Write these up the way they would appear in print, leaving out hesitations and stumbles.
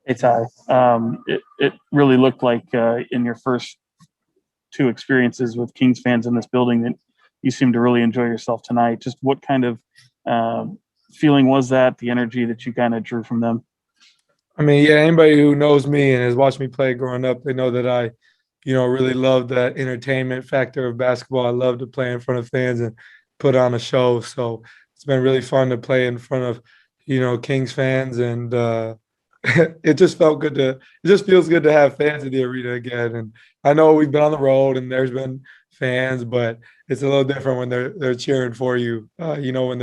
Hey, Ty. It really looked like in your first two experiences with Kings fans in this building that you seemed to really enjoy yourself tonight. Just what kind of feeling was that? The energy that you kind of drew from them? I mean, yeah, anybody who knows me and has watched me play growing up, they know that I, really love that entertainment factor of basketball. I love to play in front of fans and put on a show. So it's been really fun to play in front of, Kings fans, and it just felt good to. It just feels good to have fans in the arena again. And I know we've been on the road and there's been fans, but it's a little different when they're cheering for you. When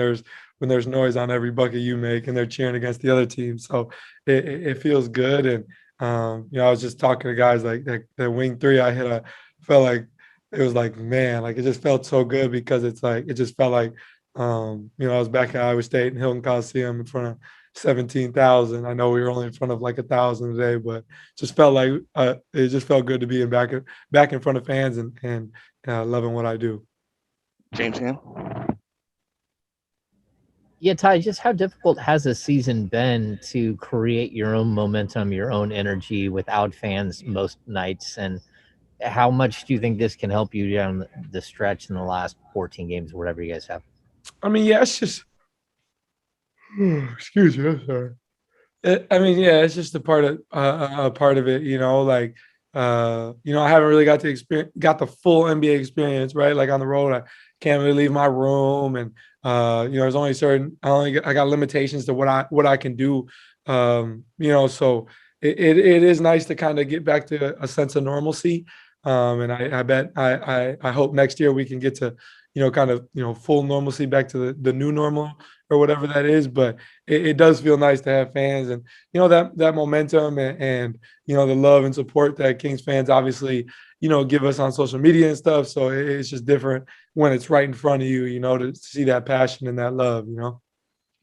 there's noise on every bucket you make and they're cheering against the other team. So it feels good. And I was just talking to guys like that wing three I hit. I felt like it was like, man, like it just felt so good because it's like it just felt like I was back at Iowa State and Hilton Coliseum in front of 17,000. I know we were only in front of like 1,000 today, but just felt like it just felt good to be back in front of fans and loving what I do. James Ham. Yeah, Ty, just how difficult has this season been to create your own momentum, your own energy without fans most nights? And how much do you think this can help you down the stretch in the last 14 games, whatever you guys have? I mean, yeah, it's just excuse me, I'm sorry. I mean, yeah, it's just a part of it, like I haven't really got the full NBA experience, right? Like on the road, I can't really leave my room, and there's only I got limitations to what I can do, so it is nice to kind of get back to a sense of normalcy, and I bet I hope next year we can get to kind of full normalcy back to the new normal or whatever that is. But it does feel nice to have fans and that momentum and the love and support that Kings fans obviously give us on social media and stuff. So it's just different when it's right in front of you, to see that passion and that love.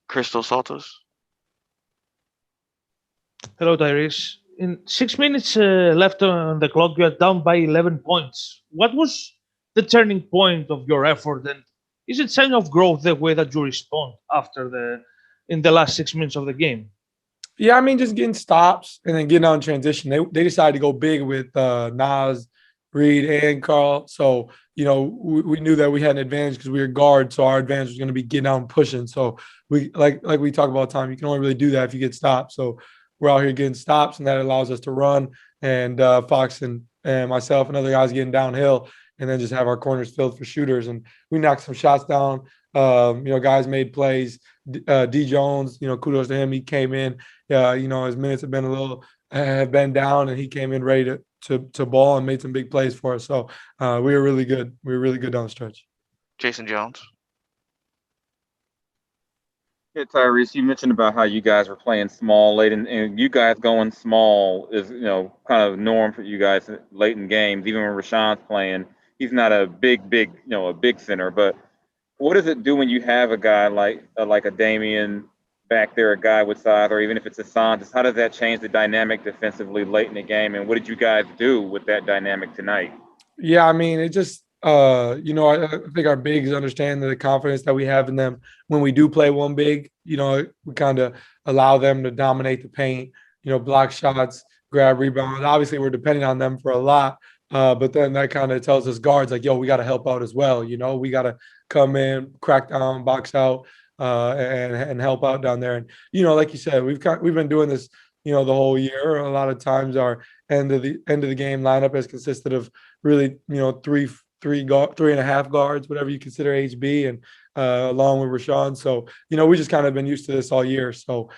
Crystal Saltos. Hello, Tyrese. In 6 minutes left on the clock, you are down by 11 points. What was the turning point of your effort, and is it sign of growth the way that you respond in the last 6 minutes of the game? Yeah, I mean, just getting stops and then getting on transition. They decided to go big with Nas, Reed, and Carl. So, we knew that we had an advantage because we were guard. So our advantage was going to be getting out and pushing. So we like we talk about time, you can only really do that if you get stopped. So we're out here getting stops, and that allows us to run. And Fox and myself and other guys getting downhill, and then just have our corners filled for shooters. And we knocked some shots down. Guys made plays. D Jones, kudos to him. He came in. His minutes have been down, and he came in ready to ball and made some big plays for us. So we were really good. We were really good down the stretch. Jason Jones. Yeah, Tyrese, you mentioned about how you guys were playing small late, and you guys going small is, kind of norm for you guys late in games. Even when Rashawn's playing, he's not a big, a big center. But what does it do when you have a guy like a Damian back there, a guy with size, or even if it's a Santos? How does that change the dynamic defensively late in the game? And what did you guys do with that dynamic tonight? Yeah, I mean, it just I think our bigs understand the confidence that we have in them when we do play one big. We kind of allow them to dominate the paint, block shots, grab rebounds. Obviously, we're depending on them for a lot, but then that kind of tells us guards like, yo, we got to help out as well. We got to come in, crack down, box out, and help out down there. And like you said, we've been doing this, the whole year. A lot of times, our end of the game lineup has consisted of really, three and a half guards, whatever you consider HB, and along with Rashawn. So, we just kind of been used to this all year. So,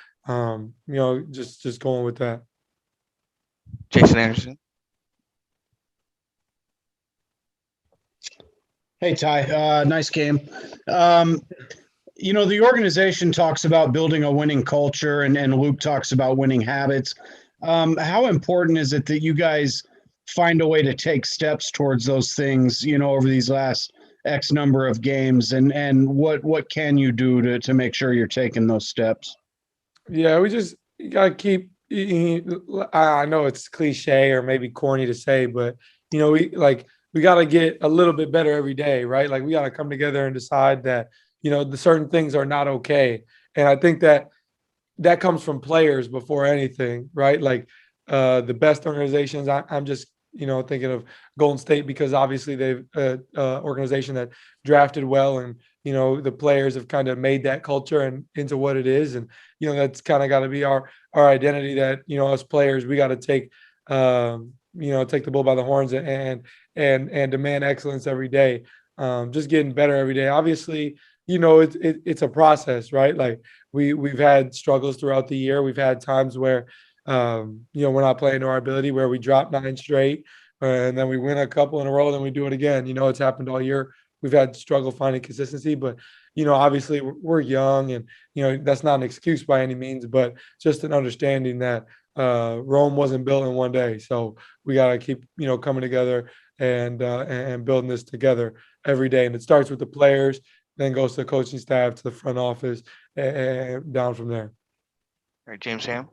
just going with that. Jason Anderson. Hey, Ty. Nice game. The organization talks about building a winning culture, and Luke talks about winning habits. How important is it that you guys find a way to take steps towards those things, over these last X number of games, and what can you do to make sure you're taking those steps? Yeah, you gotta keep. I know it's cliche or maybe corny to say, but we got to get a little bit better every day, right? Like we got to come together and decide that the certain things are not okay. And I think that that comes from players before anything, right? Like the best organizations, I'm just, thinking of Golden State because obviously they've organization that drafted well, and the players have kind of made that culture and into what it is, and that's kind of got to be our identity, that us players, we got to take take the bull by the horns and demand excellence every day, just getting better every day. Obviously, it's a process, right? Like we've had struggles throughout the year. We've had times where we're not playing to our ability, where we drop 9 straight, and then we win a couple in a row, and then we do it again. It's happened all year. We've had struggle finding consistency, but obviously we're young, and that's not an excuse by any means, but just an understanding that Rome wasn't built in one day. So we got to keep coming together and building this together every day. And it starts with the players, then goes to the coaching staff, to the front office, and down from there. All right, James Ham.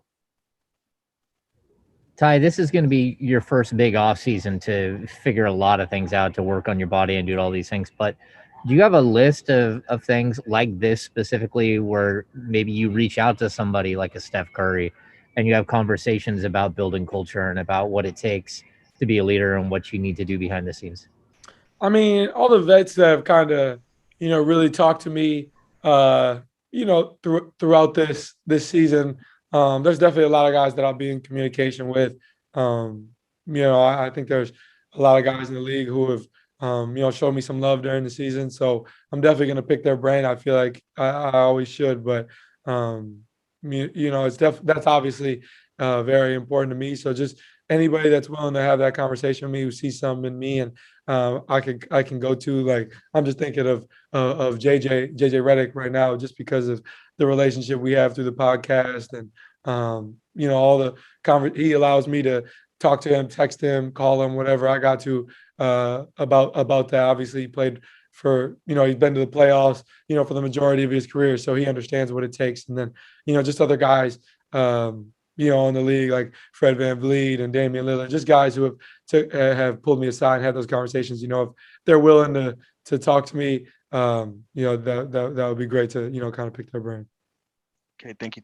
Ty, this is going to be your first big off season to figure a lot of things out, to work on your body and do all these things. But do you have a list of things like this specifically, where maybe you reach out to somebody like a Steph Curry and you have conversations about building culture and about what it takes to be a leader and what you need to do behind the scenes? I mean, all the vets that have kind of, really talked to me, throughout this season. There's definitely a lot of guys that I'll be in communication with. I think there's a lot of guys in the league who have, showed me some love during the season. So I'm definitely going to pick their brain. I feel like I always should, but that's obviously very important to me. So just anybody that's willing to have that conversation with me, who sees something in me, and I can go to, like, I'm just thinking of JJ Redick right now, just because of the relationship we have through the podcast, and all the he allows me to talk to him, text him, call him, whatever I got to about that. Obviously, he played for, he's been to the playoffs, for the majority of his career, so he understands what it takes. And then, just other guys, in the league, like Fred VanVleet and Damian Lillard, just guys who have pulled me aside and had those conversations. If they're willing to talk to me, that would be great to, kind of pick their brain. Okay, thank you.